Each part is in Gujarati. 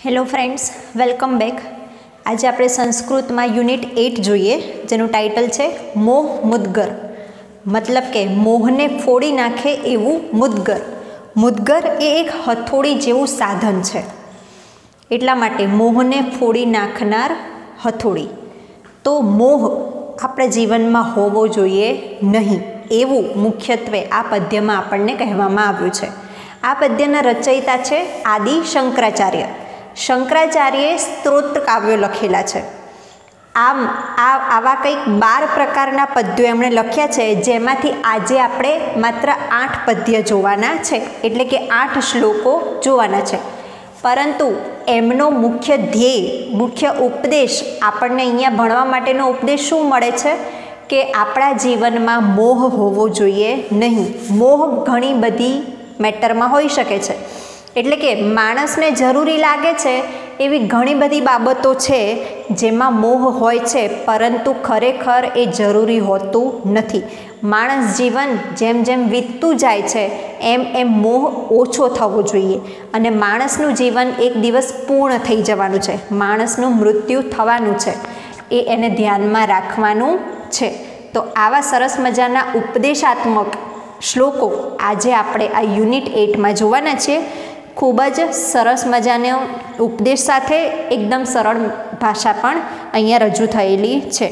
Hello friends, welcome back. આજે આપણે સંસ્કૃતમાં યુનિટ 8 જોઈએ, જેનું ટાઇટલ છે મોહ મુદ્ગર. મતલબ કે મોહને ફોડી નાખે એવું મુદ્ગર. મુદ્ગર એ એક હથોડી જેવું સાધન છે, એટલા માટે મોહને ફોડી નાખનાર હથોડી. તો મોહ આપણા જીવનમાં હોવો જોઈએ નહીં, એવું મુખ્યત્વે આ પદ્યમાં આપણને કહેવામાં આવ્યું છે. આ પદ્યના રચયિતા છે આદિ શંકરાચાર્ય. શંકરાચાર્યએ સ્ત્રોત કાવ્યો લખેલા છે. આવા કંઈક 12 પ્રકારના પદ્યો એમણે લખ્યા છે, જેમાંથી આજે આપણે માત્ર 8 પદ્ય જોવાના છે, એટલે કે 8 શ્લોકો જોવાના છે. પરંતુ એમનો મુખ્ય ધ્યેય, મુખ્ય ઉપદેશ, આપણને અહીંયા ભણવા માટેનો ઉપદેશ શું મળે છે કે આપણા જીવનમાં મોહ હોવો જોઈએ નહીં. મોહ ઘણી બધી મેટરમાં હોઈ શકે છે, એટલે કે માણસને જરૂરી લાગે છે એવી ઘણી બધી બાબતો છે જેમાં મોહ હોય છે, પરંતુ ખરેખર એ જરૂરી હોતું નથી. માણસ જીવન જેમ જેમ વીતતું જાય છે એમ એમ મોહ ઓછો થવો જોઈએ, અને માણસનું જીવન એક દિવસ પૂર્ણ થઈ જવાનું છે, માણસનું મૃત્યુ થવાનું છે, એને ધ્યાનમાં રાખવાનું છે. તો આવા સરસ મજાના ઉપદેશાત્મક શ્લોકો આજે આપણે આ યુનિટ 8માં જોવાના છીએ. ખૂબ જ સરસ મજાનો ઉપદેશ સાથે એકદમ સરળ ભાષા પણ અહીંયા રજૂ થયેલી છે.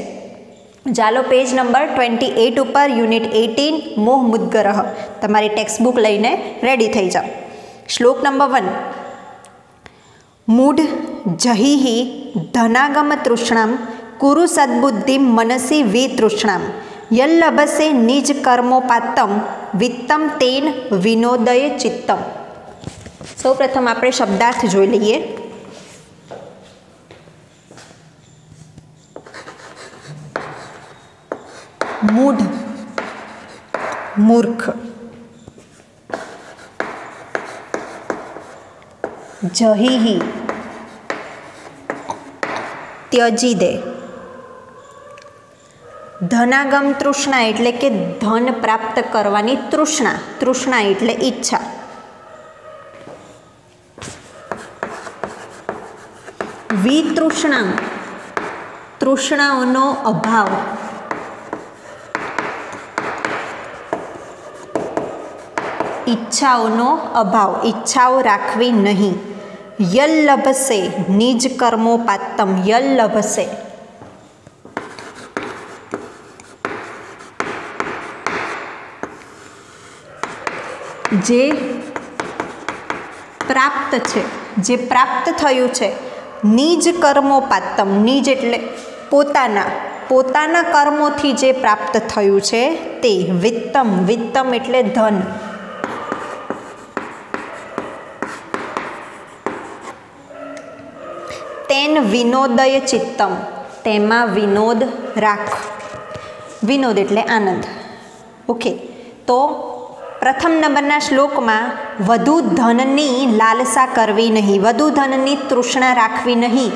ચાલો પેજ નંબર 28 ઉપર યુનિટ 18 મોહ મુદ્ગર તમારી ટેક્સ્ટબુક લઈને રેડી થઈ જાઓ. શ્લોક નંબર 1. મૂઢ જહિ ધનાગમ તૃષ્ણામ કુરુ સદ્બુદ્ધિ મનસી વિતૃષ્ણામ યલ્લભસે નિજ કર્મોપાત્તમ વિત્તમ તેન વિનોદય ચિત્તમ. સૌપ્રથમ આપણે શબ્દાર્થ જોઈ લઈએ. મૂઢ, મૂર્ખ. જહિ, ત્યજી દે. ધનાગમ તૃષ્ણા એટલે કે ધન પ્રાપ્ત કરવાની તૃષ્ણા. તૃષ્ણા એટલે ઈચ્છા. વિતૃષ્ણા, તૃષ્ણાઓનો અભાવ. ઈચ્છાઓનો અભાવ, ઈચ્છાઓ રાખવી નહીં. યલ્લભસે નિજ કર્મોપાત્તમ. યલ્લભસે જે પ્રાપ્ત છે, જે પ્રાપ્ત થયું છે. નિજ કર્મોપાત્તમ. નિજ એટલે પોતાના, પોતાના કર્મોથી જે પ્રાપ્ત થયું છે તે. વિત્તમ, વિત્તમ એટલે ધન. તેન વિનોદય ચિત્તમ, તેમાં વિનોદ રાખ. વિનોદ એટલે આનંદ. ઓકે, તો પ્રથમ નંબરના શ્લોકમાં વધુ ધનની લાલસા કરવી નહીં, વધુ ધનની તૃષ્ણા રાખવી નહીં,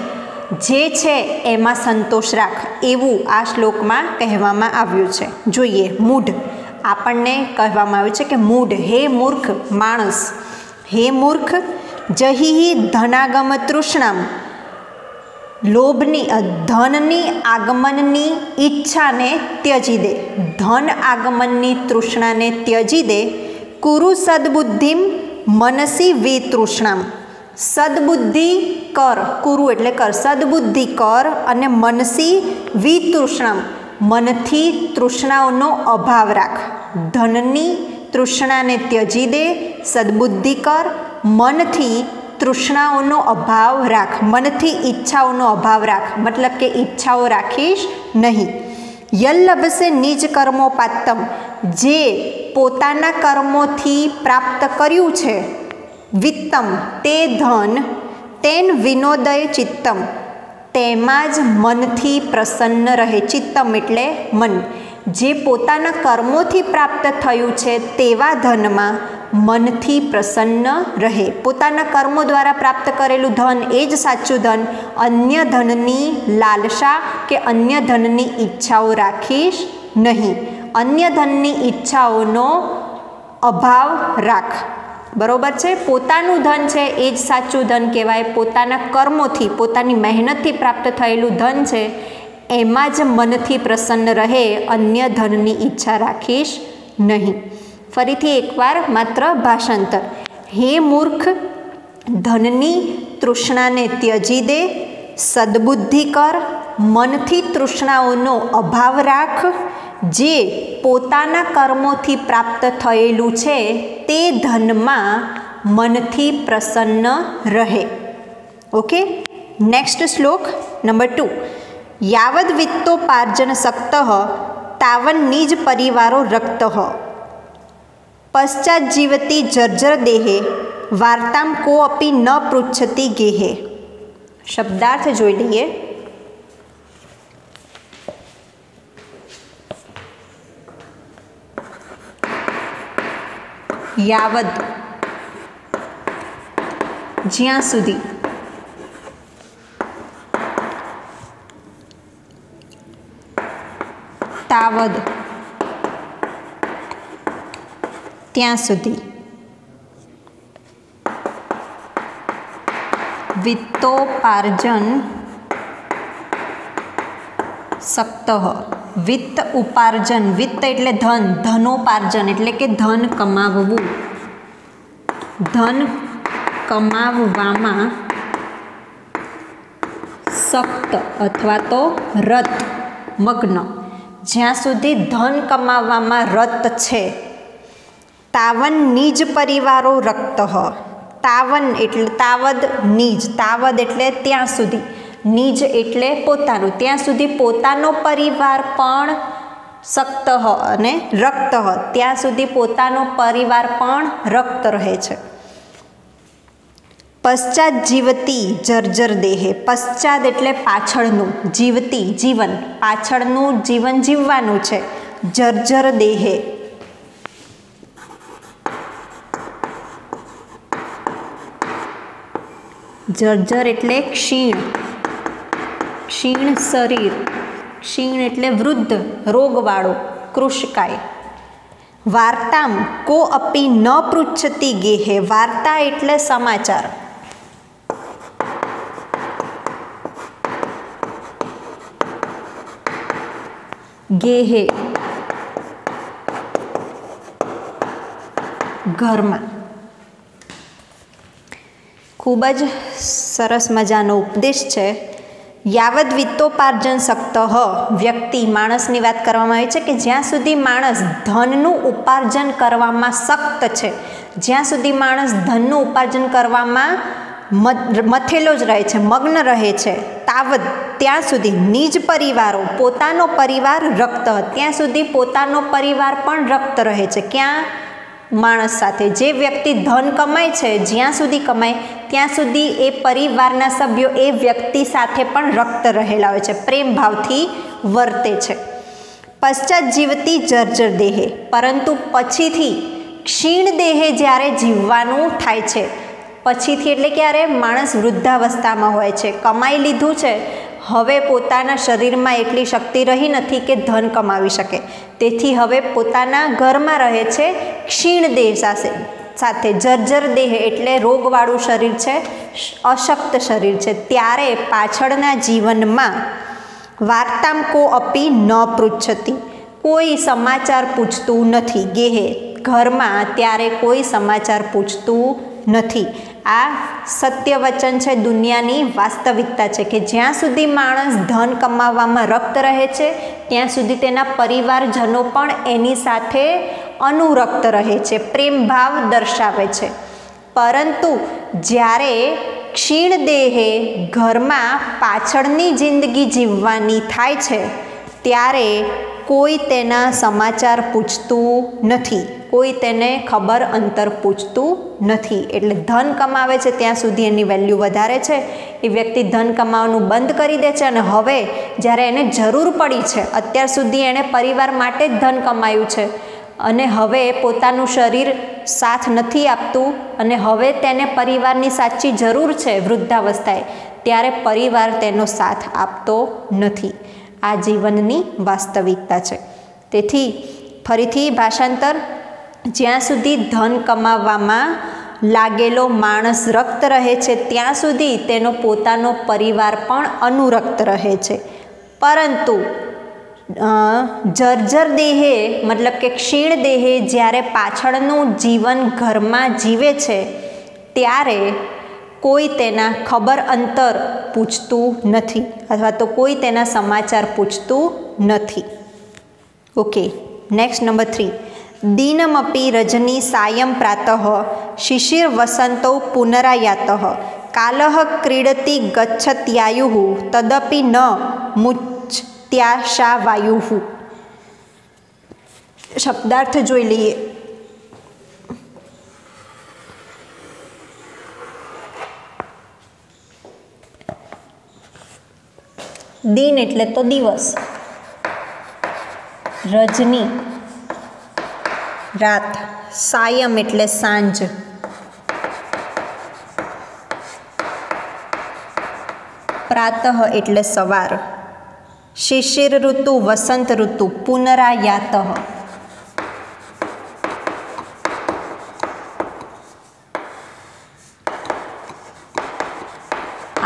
જે છે એમાં સંતોષ રાખ, એવું આ શ્લોકમાં કહેવામાં આવ્યું છે. જોઈએ, મૂઢ. આપણને કહેવામાં આવ્યું છે કે મૂઢ, હે મૂર્ખ માણસ, હે મૂર્ખ. જહિ ધનાગમ તૃષ્ણામ, લોભની, ધનની આગમનની ઈચ્છાને ત્યજી દે. ધન આગમનની તૃષ્ણાને ત્યજી દે. કુરુ સદબુદ્ધિમ મનસી વિતૃષ્ણામ. સદબુદ્ધિ કર. કુરુ એટલે કર. સદબુદ્ધિ કર અને મનસી વિતૃષ્ણામ, મનથી તૃષ્ણાઓનો અભાવ રાખ. ધનની તૃષ્ણાને ત્યજી દે, સદબુદ્ધિ કર, મનથી તૃષ્ણાઓનો અભાવ રાખ, મનથી ઈચ્છાઓનો અભાવ રાખ, મતલબ કે ઈચ્છાઓ રાખીશ નહીં. યલ્લભસે નિજ કર્મોપાત્તમ, જે પોતાના કર્મોથી પ્રાપ્ત કર્યું છે, વિત્તમ તે ધન, તેન વિનોદય ચિત્તમ, તેમાં જ મનથી પ્રસન્ન રહે. ચિત્તમ એટલે મન. જે પોતાના કર્મોથી પ્રાપ્ત થયું છે તેવા ધનમાં મનથી પ્રસન્ન રહે. પોતાના કર્મો દ્વારા પ્રાપ્ત કરેલું ધન એ જ સાચું ધન. અન્ય ધનની લાલસા કે અન્ય ધનની ઈચ્છાઓ રાખીશ નહીં. અન્ય ધનની ઈચ્છાઓનો અભાવ રાખ. बरोबर है। पोतानुं धन है ए ज साचुं धन कहेवाय। पोताना कर्मोथी पोतानी मेहनतथी प्राप्त थयेलुं धन है एमां ज मनथी प्रसन्न रहे, अन्य धननी इच्छा राखीश नहीं। फरीथी एकवार मात्र भाषांतर। हे मूर्ख, धननी तृष्णाने त्यजी दे, सद्बुद्धि कर, मनथी तृष्णाओनो अभाव राख। जे पोताना कर्मोथी प्राप्त थयेलुं छे ते धनमा मनथी प्रसन्न रहे। ओके, नेक्स्ट श्लोक नंबर 2। यावद् वित्तोपार्जन शक्तः तावन् निज परिवारो रक्तः, पश्चात् जीवति जर्जर देहे, वार्तां कोऽपि न पृच्छति गेहे। शब्दार्थ जोई लईए। यावद ज्यां सुधी, तावद ત્યાં સુધી, वित्तोपार्जन शक्तः, वित्त उपार्जन, वित्त एटले धन, धनोपार्जन एटले के धन कमाववुं, धन कमाववामां शक्त अथवा तो रत मग्न, ज्यां सुधी धन कमाववामां रत छे। तावन निज परिवारो रक्तः, तावन एटले तावद निज, तावद एटले त्यां सुधी, निज एटले पोतानुं, त्यां सुधी पोतानो परिवार पण शक्तः अने रक्तः, त्यां सुधी पोतानो परिवार पण रक्त रहे छे। पश्चात जीवती जर्जर देहे, पश्चात एटले पाछळनुं, जीवती जीवन, पाछळनुं जीवन जीववानुं छे। जर्जर देहे, जर्जर एटले क्षीण, क्षीण शरीर, क्षीण एटले वृद्ध, रोगवाळो, कृशकाय। वार्तां को अपि न पृच्छति गेहे, वार्ता एटले समाचार, गेहे घरमां। खूब ज सरस मजानो उपदेश है। यावद वित्तोपार्जन शक्तः, व्यक्ति माणसनी वात करवामां आवी छे कि ज्यां सुधी माणस धननुं उपार्जन करवामां शक्त छे, ज्यां सुधी माणस धननुं उपार्जन करवामां मथेलो ज रहे छे, मग्न रहे छे, तावद त्यां सुधी निज परिवारो, पोतानो परिवार रक्त, त्यां सुधी पोतानो परिवार पण रक्त रहे छे। क्यां? माणस साथे। जे व्यक्ति धन कमाय छे, ज्यां सुधी कमाय त्यां सुधी ए परिवारना सभ्यो ए व्यक्ति साथे पण रक्त रहेला होय छे, प्रेम भावथी वर्ते छे। पश्चात जीवती जर्जर देहे, परंतु पछीथी क्षीण देहे ज्यारे जीववानुं थाय छे, पछीथी एटले क्यारे माणस वृद्धावस्थामां होय छे, कमाई लीधुं छे, हवे पोताना शरीरमां एटली शक्ति रही नथी कि धन कमावी शके, तेथी हवे पोताना घरमां रहे छे क्षीण देह साथे। जर्जर देह एटले रोगवाळुं शरीर छे, अशक्त शरीर छे, त्यारे पाछळना जीवनमां वार्तां को अपि न पृच्छति, कोई समाचार पूछतुं नथी। गेहे घरमां त्यारे कोई समाचार पूछतुं नथी। आ सत्य वचन है, दुनियानी वास्तविकता है कि ज्यां सुधी माणस धन कमावामां रक्त रहे छे त्यां सुधी तेना परिवारजनो पण एनी साथे अनुरक्त रहे छे, प्रेम भाव दर्शावे छे। परंतु ज्यारे क्षीण देहे घरमां पाछळनी जिंदगी जीववानी थाय छे त्यारे कोई तेना समाचार पूछतुं नथी, कोई तेने खबर अंतर पूछतुं नथी। एटले धन कमावे छे त्यां सुधी एनी वेल्यू वधारे छे, ए व्यक्ति धन कमावानुं बंध करी दे छे अने हवे ज्यारे एने जरूर पड़ी छे, अत्यार सुधी एणे परिवार माटे ज धन कमायुं छे अने हवे पोतानुं शरीर साथ नथी आपतुं अने हवे तेने परिवारनी साची जरूर छे वृद्धावस्थाए, त्यारे परिवार तेनो साथ आपतो नथी। आ जीवननी वास्तविकता छे। तेथी फरीथी भाषांतर, ज्यां सुधी धन कमावामां લાગેલો માણસ રક્ત રહે છે ત્યાં સુધી તેનો પોતાનો પરિવાર પણ અનુરક્ત રહે છે, પરંતુ જર્જર દેહે મતલબ કે ક્ષીણ દેહે જ્યારે પાછળનું જીવન ઘરમાં જીવે છે ત્યારે કોઈ તેના ખબર અંતર પૂછતું નથી અથવા તો કોઈ તેના સમાચાર પૂછતું નથી. Okay, next number 3. દિનમપી રજની સાયં પ્રાતઃ શિશિર વસંતો પુનરાયાતઃ કાલઃ ક્રીડતિ ગચ્છત્યાયુઃ તદપિ ન મુચ્યત્યાશા વાયુઃ. શબ્દાર્થ જોઈ લઈએ. દિન એટલે તો દિવસ, રજની રાત, સાયમ એટલે સાંજ, પ્રાતઃ એટલે સવાર, શિશિર ઋતુ વસંત ઋતુ, પુનરાયાતઃ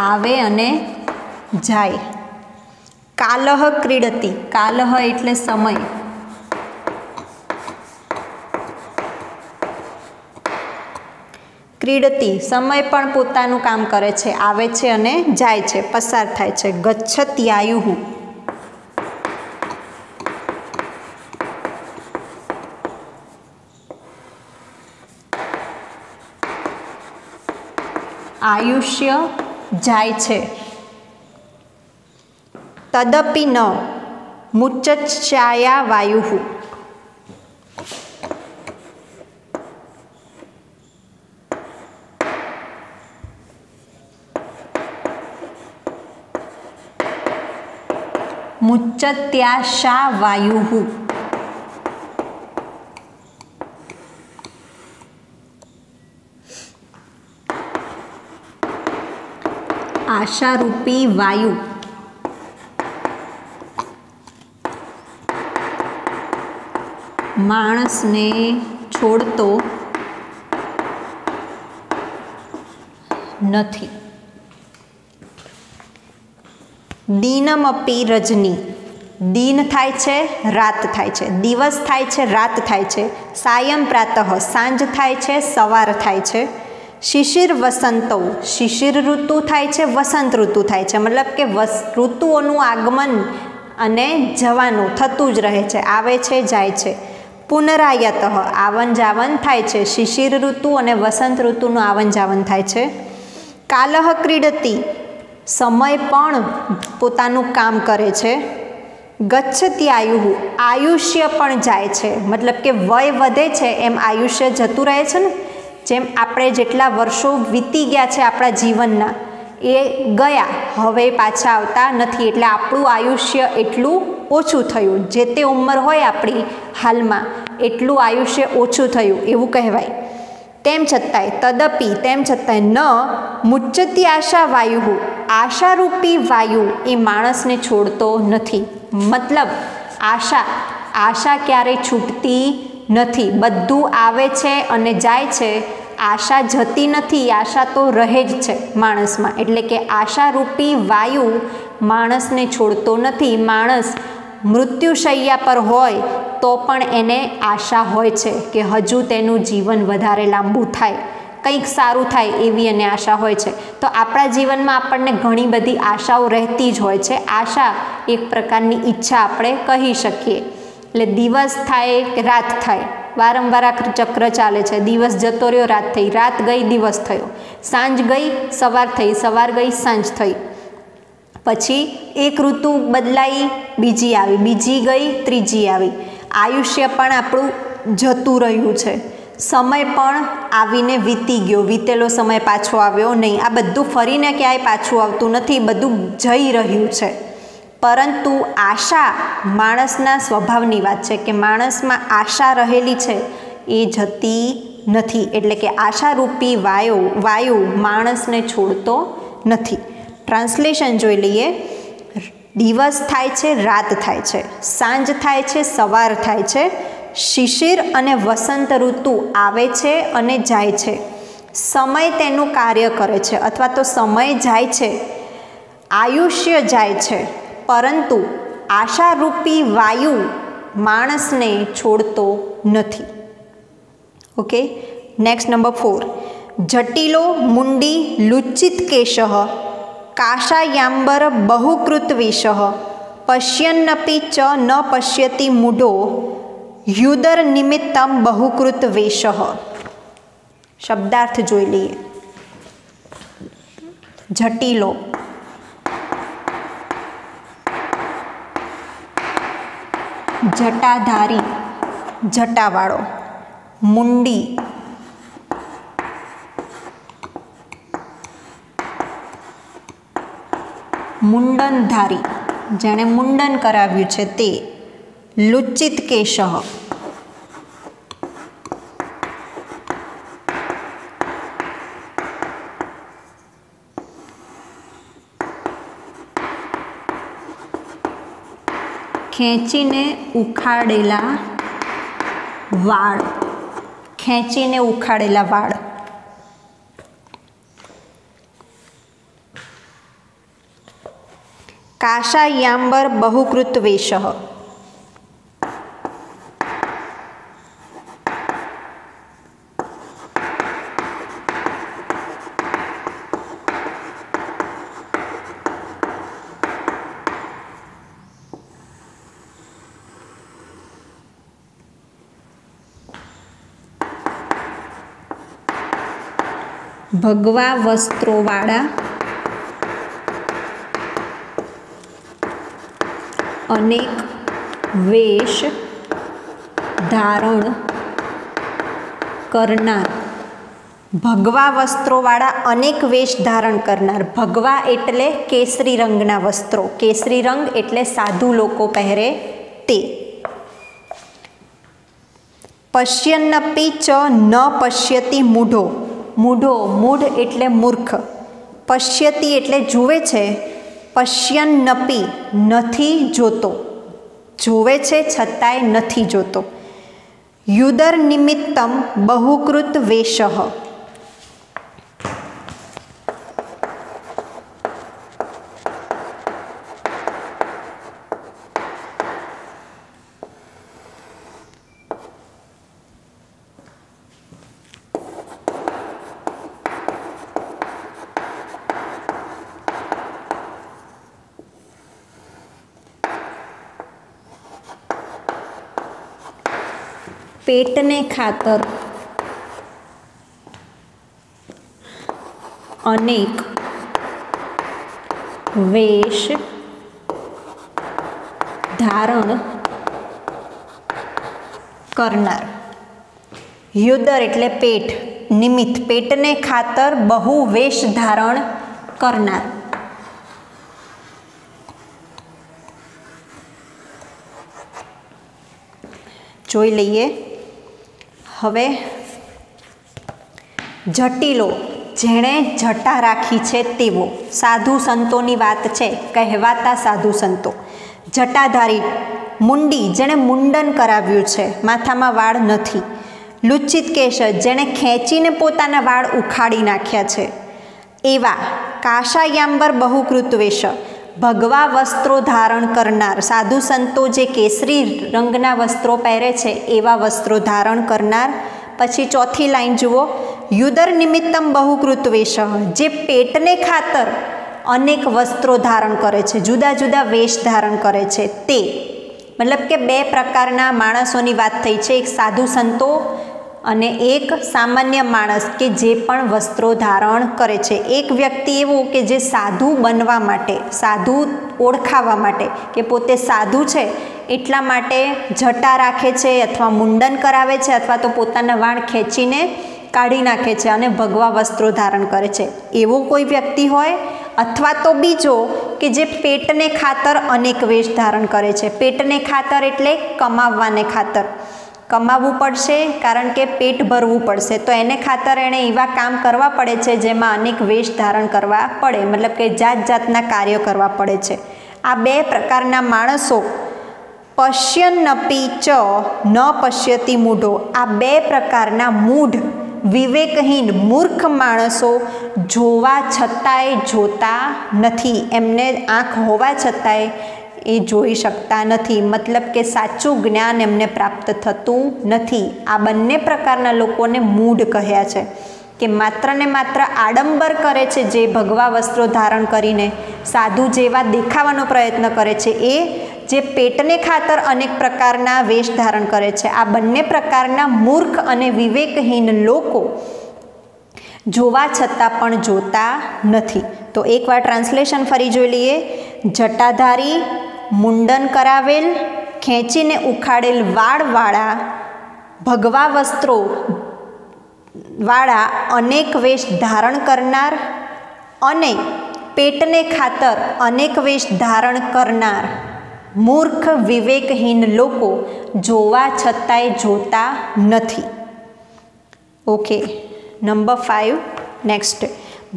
આવે અને જાય, કાલહ ક્રીડતિ, કાલહ એટલે સમય, ક્રીડતિ સમય પણ પોતાનું કામ કરે છે, આવે છે અને જાય છે, પસાર થાય છે. ગચ્છત્યાયુઃ આયુષ્ય જાય છે. તદપિ ન મુચ્યત્યાશા વાયુઃ મુચ્યત્યાશા વાયુઃ. આશારૂપી વાયુ માણસને છોડતો નથી. દિનમપી રજની, દિન થાય છે રાત થાય છે, દિવસ થાય છે રાત થાય છે, સાયં પ્રાતઃ સાંજ થાય છે સવાર થાય છે, શિશિર વસંતો શિશિર ઋતુ થાય છે વસંત ઋતુ થાય છે, મતલબ કે ઋતુઓનું આગમન અને જવાનું થતું જ રહે છે, આવે છે જાય છે. પુનરાયતઃ આવન જાવન થાય છે, શિશિર ઋતુ અને વસંત ઋતુનું આવન જાવન થાય છે. કાલહ ક્રીડતિ સમય પણ પોતાનું કામ કરે છે. ગચ્છત્યાયુઃ આયુષ્ય પણ જાય છે, મતલબ કે વય વધે છે એમ આયુષ્ય જતું રહે છે ને, જેમ આપણે જેટલા વર્ષો વીતી ગયા છે આપણા જીવનના એ ગયા હવે પાછા આવતા નથી, એટલે આપણું આયુષ્ય એટલું ઓછું થયું, જે તે ઉંમર હોય આપણી હાલમાં એટલું આયુષ્ય ઓછું થયું એવું કહેવાય. તેમ છતાંય તદપિ તેમ છતાંય ન મુચ્યત્યાશા વાયુ આશારૂપી વાયુ એ માણસને છોડતો નથી. મતલબ આશા ક્યારેય છૂટતી નથી, બધું આવે છે અને જાય છે, આશા જતી નથી, આશા તો રહે જ છે માણસમાં. એટલે કે આશારૂપી વાયુ માણસને છોડતો નથી. માણસ મૃત્યુશૈયા પર હોય તો પણ એને આશા હોય છે કે હજુ તેનું જીવન વધારે લાંબુ થાય, કંઈક સારું થાય એવી એને આશા હોય છે. તો આપણા જીવનમાં આપણને ઘણી બધી આશાઓ રહેતી જ હોય છે. આશા એક પ્રકારની ઈચ્છા આપણે કહી શકીએ. એટલે દિવસ થાય કે રાત થાય, વારંવાર આ ચક્ર ચાલે છે. દિવસ જતો રહ્યો રાત થઈ, રાત ગઈ દિવસ થયો, સાંજ ગઈ સવાર થઈ, સવાર ગઈ સાંજ થઈ, પછી એક ઋતુ બદલાઈ બીજી આવી, બીજી ગઈ ત્રીજી આવી. આયુષ્ય પણ આપણું જતું રહ્યું છે, સમય પણ આવીને વીતી ગયો, વીતેલો સમય પાછો આવ્યો નહીં. આ બધું ફરીને ક્યાંય પાછું આવતું નથી, બધું જઈ રહ્યું છે. પરંતુ આશા માણસના સ્વભાવની વાત છે કે માણસમાં આશા રહેલી છે એ જતી નથી. એટલે કે આશારૂપી વાયુ માણસને છોડતો નથી. ટ્રાન્સલેશન જોઈ લઈએ. દિવસ થાય છે રાત થાય છે, સાંજ થાય છે સવાર થાય છે, શિશિર અને વસંત ઋતુ આવે છે અને જાય છે, સમય તેનું કાર્ય કરે છે અથવા તો સમય જાય છે, આયુષ્ય જાય છે, પરંતુ આશારૂપી વાયુ માણસને છોડતો નથી. Okay, next number 4. જટિલો મુંડી લુચ્ચિત કેશ કાશાયાંબર બહુકૃત વેશ પશ્યન્નપી ચ ન પશ્યતિ મૂઢો યુદર નિમિત્તમ બહુકૃત વેશ. શબ્દાર્થ જોઈ લઈએ. જટિલો, જટાધારી, જટાવાળો. મુંડી, મુંડનધારી, જેણે મુંડન કરાવ્યું છે તે. લુચ્ચિત કેશ, ખેંચીને ઉખાડેલા વાળ, ખેંચીને ઉખાડેલા વાળ. કાશાયાંબર બહુકૃત વેશ, ભગવા વસ્ત્રોવાળા અનેક વેશ ધારણ કરનાર. ભગવા વસ્ત્રોવાળા અનેક વેશ ધારણ કરનાર. ભગવા એટલે કેસરી રંગના વસ્ત્રો. કેસરી રંગ એટલે સાધુ લોકો પહેરે તે. પશ્યન્નપી ચ ન પશ્યતિ મૂઢો. મૂઢો, મૂઢ એટલે મૂર્ખ. પશ્યતિ એટલે જુએ છે. પશ્યન્નપી નથી જોતો, જોવે છે છતાંય નથી જોતો. યુદર નિમિત્તમ બહુકૃત વેશ. પેટને ખાતર અનેક વેશ ધારણ કરનાર. યુદર એટલે પેટ, નિમિત્ત, પેટને ખાતર બહુ વેશ ધારણ કરનાર. જોઈ લઈએ હવે. જટિલો, જેણે જટા રાખી છે તેવો. સાધુ સંતોની વાત છે, કહેવાતા સાધુ સંતો. જટાધારી, મુંડી, જેણે મુંડન કરાવ્યું છે, માથામાં વાળ નથી. લુચ્ચિત કેશ, જેણે ખેંચીને પોતાના વાળ ઉખાડી નાખ્યા છે એવા. કાશાયાંબર બહુકૃત વેશ, ભગવા વસ્ત્રો ધારણ કરનાર. સાધુ સંતો જે કેસરી રંગના વસ્ત્રો પહેરે છે એવા વસ્ત્રો ધારણ કરનાર. પછી ચોથી લાઈન જુઓ. યુદર નિમિત્તમ બહુકૃત વેશ, જે પેટને ખાતર અનેક વસ્ત્રો ધારણ કરે છે, જુદા જુદા વેશ ધારણ કરે છે તે. મતલબ કે બે પ્રકારના માણસોની વાત થઈ છે, એક સાધુ સંતો અને એક સામાન્ય માણસ કે જે પણ વસ્ત્રો ધારણ કરે છે. એક વ્યક્તિ એવું કે જે સાધુ બનવા માટે, સાધુ ઓળખાવા માટે કે પોતે સાધુ છે એટલા માટે જટા રાખે છે અથવા મુંડન કરાવે છે અથવા તો પોતાના વાળ ખેંચીને કાઢી નાખે છે અને ભગવા વસ્ત્રો ધારણ કરે છે, એવો કોઈ વ્યક્તિ હોય. અથવા તો બીજો કે જે પેટને ખાતર અનેક વેશ ધારણ કરે છે. પેટને ખાતર એટલે કમાવવાને ખાતર, કમાવવું પડશે કારણ કે પેટ ભરવું પડશે, તો એને ખાતર એણે એવા કામ કરવા પડે છે જેમાં અનેક વેશ ધારણ કરવા પડે, મતલબ કે જાત જાતના કાર્યો કરવા પડે છે. આ બે પ્રકારના માણસો પશ્યન્નપી ચ ન પશ્યતિ મૂઢો, આ બે પ્રકારના મૂઢ વિવેકહીન મૂર્ખ માણસો જોવા છતાંય જોતા નથી, એમને આંખ હોવા છતાંય એ જોઈ શકતા નથી, મતલબ કે સાચું જ્ઞાન એમને પ્રાપ્ત થતું નથી. આ બંને પ્રકારના લોકોને મૂઢ કહ્યા છે કે માત્ર ને માત્ર આડંબર કરે છે, જે ભગવા વસ્ત્રો ધારણ કરીને સાધુ જેવા દેખાવાનો પ્રયત્ન કરે છે, એ જે પેટને ખાતર અનેક પ્રકારના વેશ ધારણ કરે છે. આ બંને પ્રકારના મૂર્ખ અને વિવેકહીન લોકો જોવા છતાં પણ જોતા નથી. તો એકવાર ટ્રાન્સલેશન ફરી જોઈ લઈએ. જટાધારી, મુંડન કરાવેલ, ખેંચીને ઉખાડેલ વાળવાળા, ભગવા વસ્ત્રો વાળા અનેક વેશ ધારણ કરનાર અને પેટને ખાતર અનેક વેશ ધારણ કરનાર મૂર્ખ વિવેકહીન લોકો જોવા છતાંય જોતા નથી. Okay, number 5 next.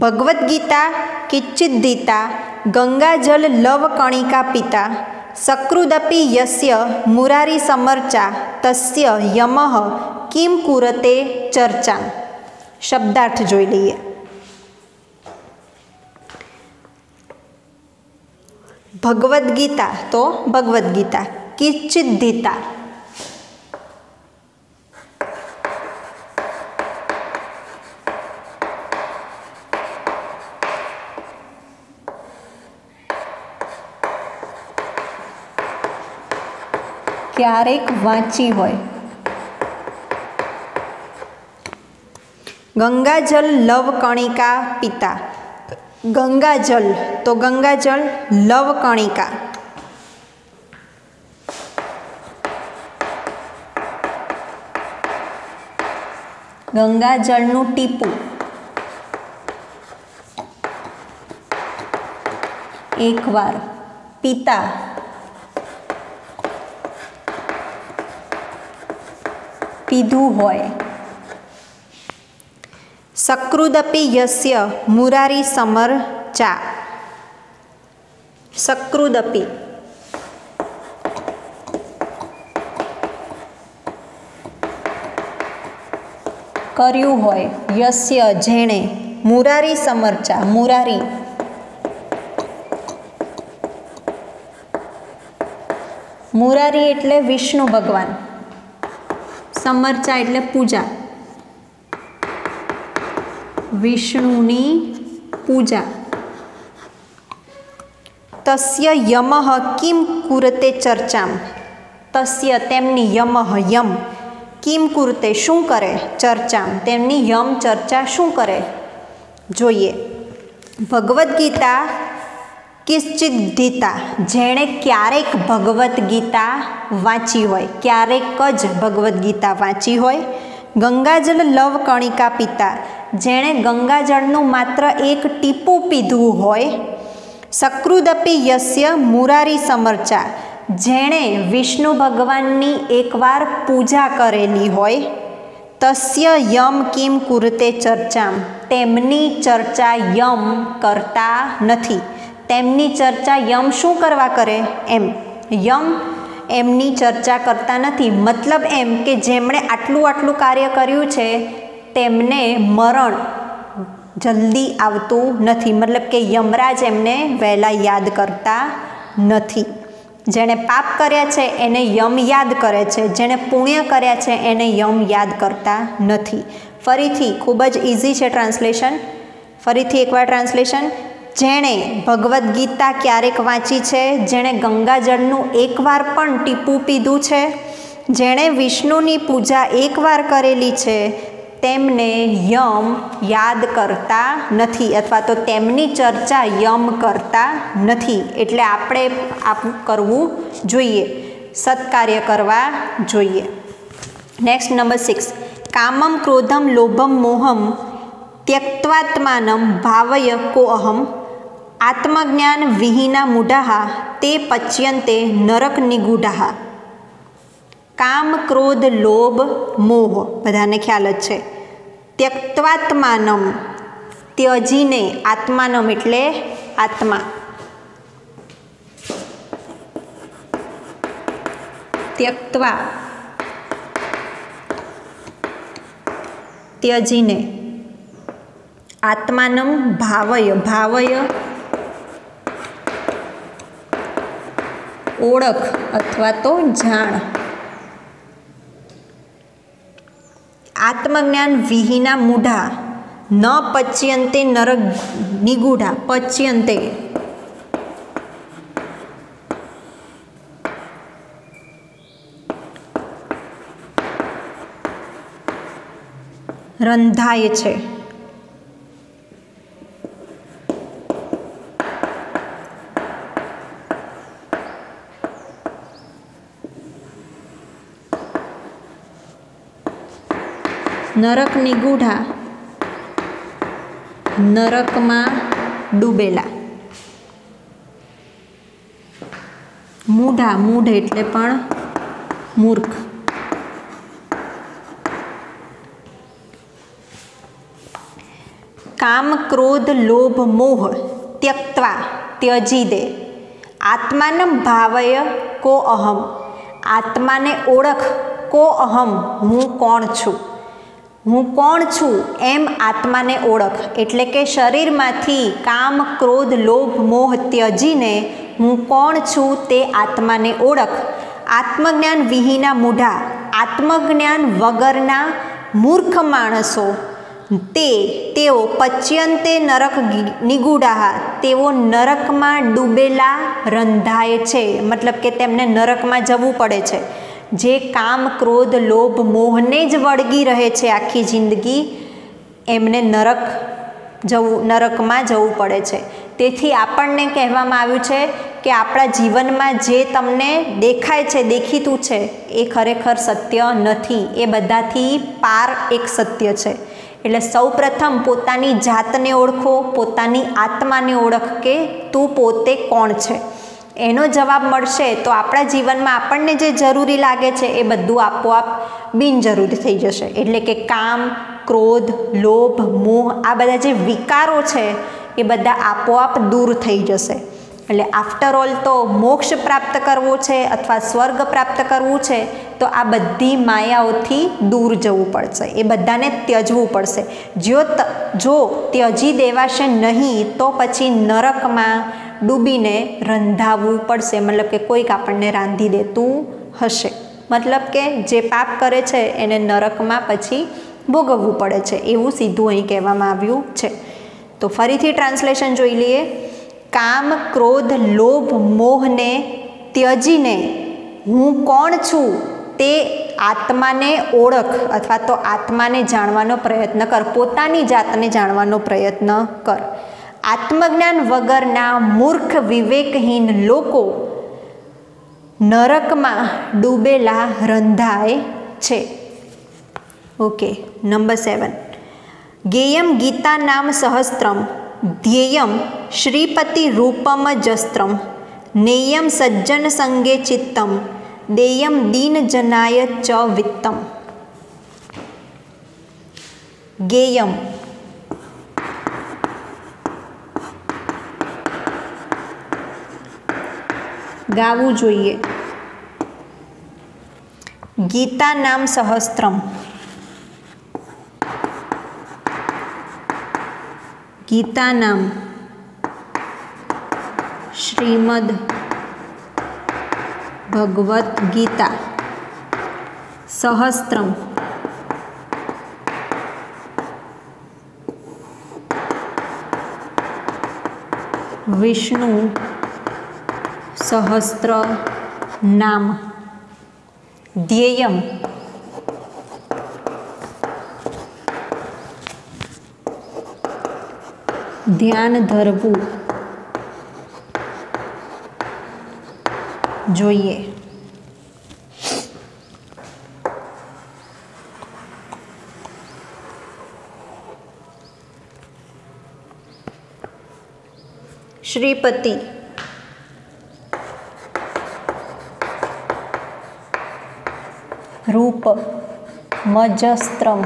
Bhagavad Gita કિંચિદીતા ગંગાજલ લવ કણિકા પિતા સકૃદપી યસ્ય મુરારી સમર્ચા તસ્ય યમઃ કિમ કુરતે ચર્ચા. શબ્દાર્થ જોઈ લઈએ. ભગવદ્ ગીતા તો ભગવદ્ ગીતા, કિંચિદીતા ક્યારેક વાંચી હોય. ગંગાજલ લવ કણિકા પિતા, ગંગાજલ તો ગંગાજલ, લવ કણિકા ગંગાજળનું ટીપું, એકવાર, પિતા પીધું હોય. સકૃદપી યસ્ય મુરારી સમર્ચા, સકૃદપી કર્યું હોય, યસ્ય જેણે, મુરારી સમર્ચા મુરારી મુરારી એટલે વિષ્ણુ ભગવાન, સમર્ચા એટલે પૂજા, વિષ્ણુની પૂજા. તસ્ય યમઃ કિમ કુરતે ચર્ચામ, તસ્ય તેમની યમઃ યમ, કિમ કુરતે શું કરે, ચર્ચામ તેમની યમ ચર્ચા શું કરે. જોઈએ. ભગવદ્ ગીતા કિંચિદીતા જેણે ક્યારેક ભગવદ્ ગીતા વાંચી હોય, ક્યારેક જ ભગવદ્ ગીતા વાંચી હોય. ગંગાજલ લવ કણિકા પિતા જેણે ગંગાજળનું માત્ર એક ટીપું પીધું હોય. સકૃદપી યસ્ય મુરારી સમર્ચા જેણે વિષ્ણુ ભગવાનની એકવાર પૂજા કરેલી હોય. તસ્ય યમ કિમ કુરતે ચર્ચામ તેમની ચર્ચા યમ કરતા નથી. તેમની ચર્ચા યમ શું કરવા કરે એમ, યમ એમની ચર્ચા કરતા નથી. મતલબ એમ કે જેમણે આટલું કાર્ય કર્યું છે તેમને મરણ જલ્દી આવતું નથી, મતલબ કે યમરાજ એમને વહેલા યાદ કરતા નથી. જેણે પાપ કર્યા છે એને યમ યાદ કરે છે, જેણે પુણ્ય કર્યા છે એને યમ યાદ કરતા નથી. ફરીથી ખૂબ જ ઇઝી છે ટ્રાન્સલેશન. ફરીથી એકવાર ટ્રાન્સલેશન. જેણે ભગવદ્ ગીતા ક્યારેક વાંચી છે, જેણે ગંગાજળનું એકવાર પણ ટીપું પીધું છે, જેણે વિષ્ણુની પૂજા એકવાર કરેલી છે, તેમને યમ યાદ કરતા નથી અથવા તો તેમની ચર્ચા યમ કરતા નથી. એટલે આપણે કરવું જોઈએ, સત્કાર્ય કરવા જોઈએ. Next number 6. કામમ ક્રોધમ લોભમ મોહમ ત્યક્ત્વાત્માનમ ભાવય કો અહમ આત્મજ્ઞાન વિહીના મૂઢાઃ તે પચ્યન્તે નરક નિગૂઢાઃ. કામ ક્રોધ લોભ મોહ બધાને ખ્યાલ જ છે. ત્યક્ત્વાત્માનમ ત્યજીને, આત્માનમ એટલે આત્મા, ત્યક્ત્વા त्यजीने आत्मानं भावय भावय ओळख अथवा तो जाण आत्मज्ञान विहीना मूढ़ा न पच्यन्ते नरक निगूढ़ा पच्यन्ते रंधाय छे। नरक निगूढ़ा नरक में डूबेला। मूढ़ा मूढ़ एटले पण मूर्ख। काम क्रोध लोभ मोह त्यक्त्वा त्यजी दे आत्मानं भावय को अहम आत्मा ने ओळख को अहम हूँ कोण छूँ हूँ कोण छूँ एम आत्मा ने ओळख एटले के शरीर मांथी काम क्रोध लोभ मोह त्यजीने हूँ कोण छूँ ते आत्मा ने ओळख। आत्मज्ञान विहीना मूढ़ा आत्मज्ञान वगरना मूर्ख माणसो तेओ पच्यन्ते नरक निगूढ़ा तेओ नरक में डूबेला रंधाय छे मतलब के तेमने नरक में जवू पड़े छे। जे काम क्रोध लोभ मोहने ज वळगी रहे छे आखी जिंदगी एमने नरक में जवू पड़े छे। तेथी आपणने कहेवामां आव्युं छे कि आपणा जीवन में जे तमने देखाय छे देखीतुं छे ए खरेखर सत्य नथी ए बधाथी पार एक सत्य छे। एटले सौ प्रथम पोतानी जातने ओळखो पोतानी आत्माने ओळख के तू पोते कोण छे एनो जवाब मळशे तो आपणा जीवन में आपणने जे जरूरी लागे छे ए बधुं आपोआप बिनजरूरी थई जशे। एटले के काम क्रोध लोभ मोह आ बधा जे विकारो छे ए बधा आपोआप दूर थई जशे। एटले आफ्टर ऑल तो मोक्ष प्राप्त करवो छे अथवा स्वर्ग प्राप्त करवुं छे तो आ बधी मायाओथी दूर जवुं पड़शे ए बधाने त्यजवुं पड़शे। जो त्यजी देवाशे नहीं तो पछी नरक में डूबीने रंधावुं पड़शे मतलब के कोईक आपणने रांधी देतुं हशे मतलब के जे पाप करे छे एने नरक में पछी भोगववुं पड़े छे एवुं सीधुं अहीं कहेवामां आव्युं छे। तो फरीथी ट्रांसलेशन जोई लईए। काम क्रोध लोभ मोह ने त्यजीने हूँ कोण छूँ ते आत्मा ने ओळख अथवा तो आत्मा ने जाणवानो प्रयत्न कर पोतानी जातने जाणवानो प्रयत्न कर। आत्मज्ञान वगरना मूर्ख विवेकहीन लोको नरक में डूबेला रंधाय छे। ओके नंबर 7 गेयम गीता नाम सहस्त्रम ध्येयम श्रीपति रूपम जस्त्रम नेयम सज्जन संगे चित्तम देयम दीन जनाय च वित्तम। गेयम गावू जोईए। गीता नाम सहस्त्रम गीता नाम श्रीमद् भगवत गीता सहस्त्रम विष्णु सहस्त्र नाम ध्येयम ध्यान धरवू जोईए। श्रीपति रूप मजस्त्रम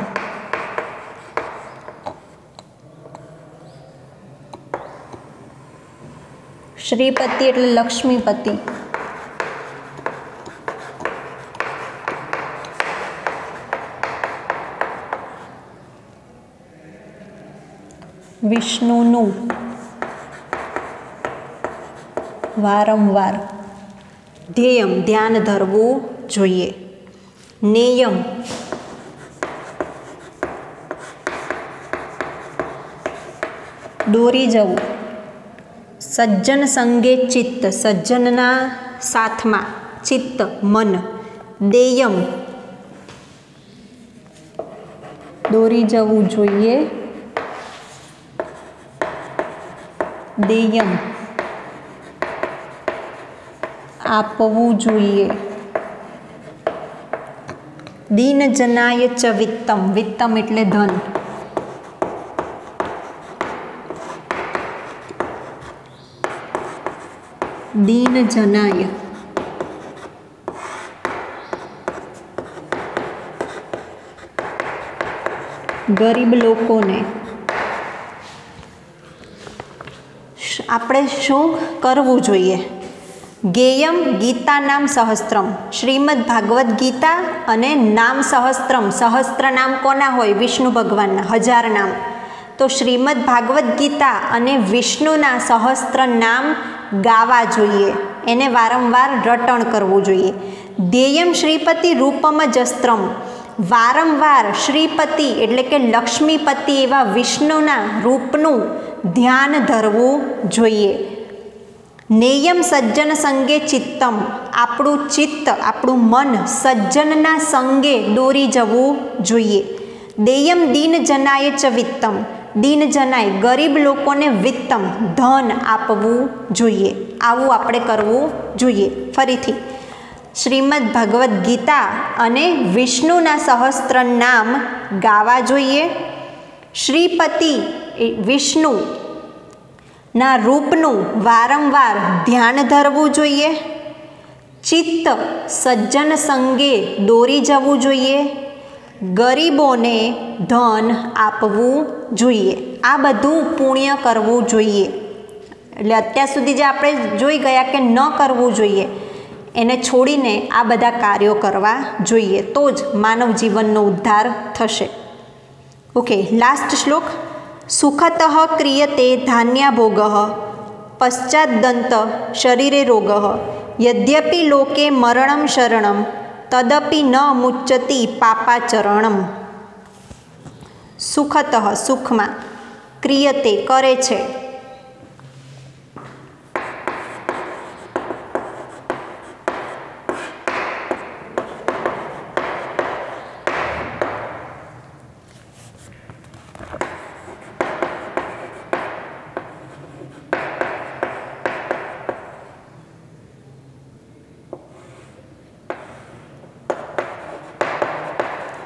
श्रीपति एटले लक्ष्मीपति વિષ્ણુનું વારંવાર ધ્યેયમ ધ્યાન ધરવું જોઈએ. નેયમ દોરી જવું. સજ્જન સંગે ચિત્ત સજ્જનના સાથમાં ચિત્ત મન. દેયમ દોરી જવું જોઈએ. દેયમ આપવું જોઈએ. દીન જનાય ચ વિત્તમ વિત્તમ એટલે ધન. દીન જનાય ગરીબ લોકોને આપણે શું કરવું જોઈએ? ગેયમ ગીતા નામ સહસ્ત્રમ શ્રીમદ ભાગવદ્ ગીતા અને નામ સહસ્ત્રમ સહસ્ત્ર નામ કોના હોય? વિષ્ણુ ભગવાનના 1000 નામ. તો શ્રીમદ ભાગવદ્ ગીતા અને વિષ્ણુના સહસ્ત્ર નામ ગાવા જોઈએ, એને વારંવાર રટણ કરવું જોઈએ. ધ્યેયમ શ્રીપતિ રૂપમ જસ્ત્રમ વારંવાર શ્રીપતિ એટલે કે લક્ષ્મીપતિ એવા વિષ્ણુના રૂપનું ધ્યાન ધરવું જોઈએ. નેયમ સજ્જન સંગે ચિત્તમ આપણું ચિત્ત આપણું મન સજ્જનના સંગે દોરી જવું જોઈએ. દેયમ દીન જનાય ચ વિત્તમ દીન જનાય ગરીબ લોકોને વિત્તમ ધન આપવું જોઈએ. આવું આપણે કરવું જોઈએ. ફરીથી શ્રીમદ ભગવદ્ ગીતા અને વિષ્ણુના સહસ્ત્ર નામ ગાવા જોઈએ. શ્રીપતિ વિષ્ણુ ના રૂપનું વારંવાર ધ્યાન ધરવું જોઈએ. ચિત્ત સજ્જન સંગે દોરી જવું જોઈએ. ગરીબોને ધન આપવું જોઈએ. આ બધું પુણ્ય કરવું જોઈએ. એટલે અત્યાર સુધી જે આપણે જોઈ ગયા કે ન કરવું જોઈએ એને છોડીને આ બધા કાર્યો કરવા જોઈએ, તો જ માનવ જીવનનો ઉદ્ધાર થશે. ઓકે, લાસ્ટ શ્લોક. સુખતઃ ક્રિયતે ધાન્યાભોગ પશ્ચાદંત શરીરે રોગ યદ્યપિ લોકે મરણમ શરણમ તદપિ ન મુચ્યતિ પાપાચરણમ. સુખતઃ સુખમાં, ક્રિયતે કરે છે,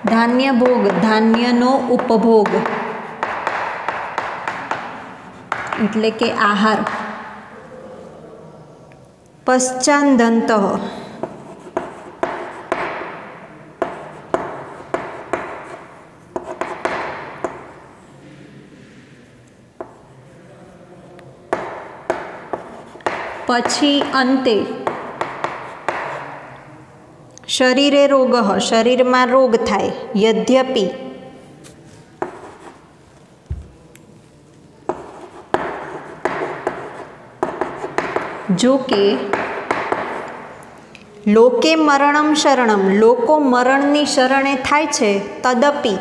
ધાન્ય ભોગ ધાન્યનો ઉપભોગ એટલે કે આહાર. પશ્ચાદંત પછી અંતે શરીરે રોગ શરીરમાં રોગ થાય. યદ્યપિ જો કે લોકે મરણમ શરણમ લોકો મરણની શરણે થાય છે. તદપિ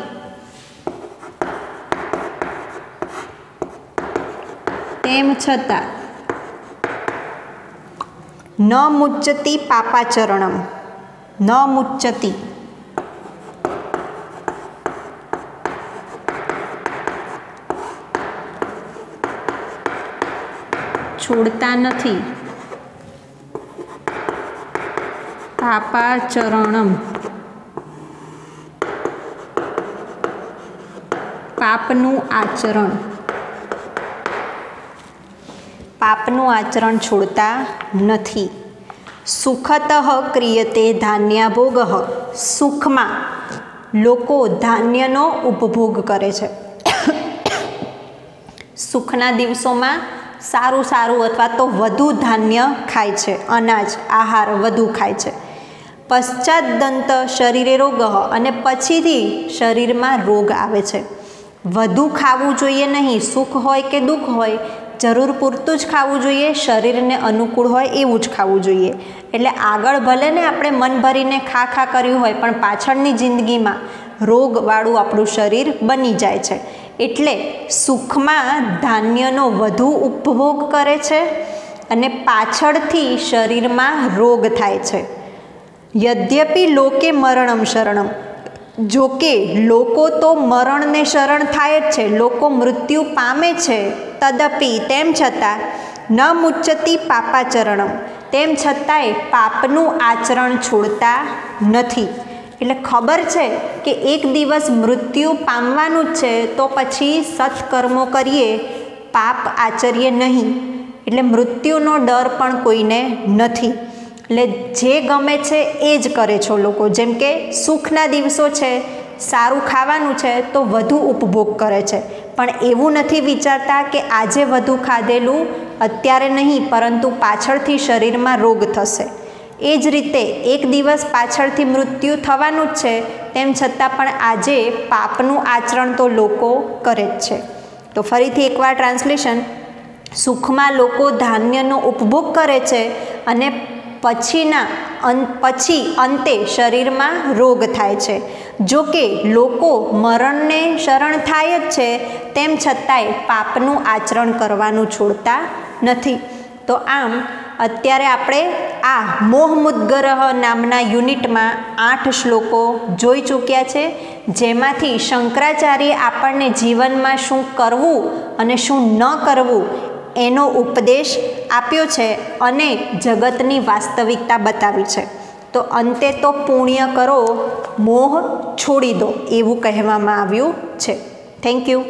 તેમ છતાં ન મુચ્યતિ પાપાચરણમ ન મુચ્યતિ છોડતા નથી. પાપાચરણમ પાપનું આચરણ, પાપનું આચરણ છોડતા નથી. સુખતઃ ક્રિયતે ધાન્યાભોગ સુખમાં લોકો ધાન્યનો ઉપભોગ કરે છે. સુખના દિવસોમાં સારું સારું અથવા તો વધુ ધાન્ય ખાય છે, અનાજ આહાર વધુ ખાય છે. પશ્ચાદંત શરીરે રોગ અને પછીથી શરીરમાં રોગ આવે છે. વધુ ખાવું જોઈએ નહીં, સુખ હોય કે દુઃખ હોય જરૂર પૂરતું જ ખાવું જોઈએ, શરીરને અનુકૂળ હોય એવું જ ખાવું જોઈએ. એટલે આગળ ભલે ને આપણે મન ભરીને ખા કર્યું હોય પણ પાછળની જિંદગીમાં રોગવાળું આપણું શરીર બની જાય છે. એટલે સુખમાં ધાન્યનો વધુ ઉપભોગ કરે છે અને પાછળથી શરીરમાં રોગ થાય છે. યદ્યપિ લોકે મરણમ શરણમ, જોકે લોકો તો મરણને શરણ થાય જ છે, લોકો મૃત્યુ પામે છે. તદપિ, તેમ છતાં ન મુચ્યતિ પાપાચરણમ, તેમ છતાંય પાપનું આચરણ છોડતા નથી. એટલે ખબર છે કે એક દિવસ મૃત્યુ પામવાનું જ છે, તો પછી સત્કર્મો કરીએ, પાપ આચરીએ નહીં. એટલે મૃત્યુનો ડર પણ કોઈને નથી. એટલે જે ગમે છે એ જ કરે છો લોકો. જેમ કે સુખના દિવસો છે, સારું ખાવાનું છે તો વધુ ઉપભોગ કરે છે, પણ એવું નથી વિચારતા કે આજે વધુ ખાધેલું અત્યારે નહીં પરંતુ પાછળથી શરીરમાં રોગ થશે. એ જ રીતે એક દિવસ પાછળથી મૃત્યુ થવાનું જ છે, તેમ છતાં પણ આજે પાપનું આચરણ તો લોકો કરે જ છે. તો ફરીથી એકવાર ટ્રાન્સલેશન. સુખમાં લોકો ધાન્યનો ઉપભોગ કરે છે અને પછી અંતે શરીરમાં રોગ થાય છે. જો કે લોકો મરણને શરણ થાય જ છે, તેમ છતાંય પાપનું આચરણ કરવાનું છોડતા નથી. તો આમ અત્યારે આપણે આ મોહમુદ્ગરહ નામના યુનિટમાં 8 શ્લોકો જોઈ ચૂક્યા છે, જેમાંથી શંકરાચાર્ય આપણને જીવનમાં શું કરવું અને શું ન કરવું એનો ઉપદેશ આપ્યો છે અને જગતની વાસ્તવિકતા બતાવી છે. તો અંતે તો પુણ્ય કરો, મોહ છોડી દો એવું કહેવામાં આવ્યું છે. Thank you.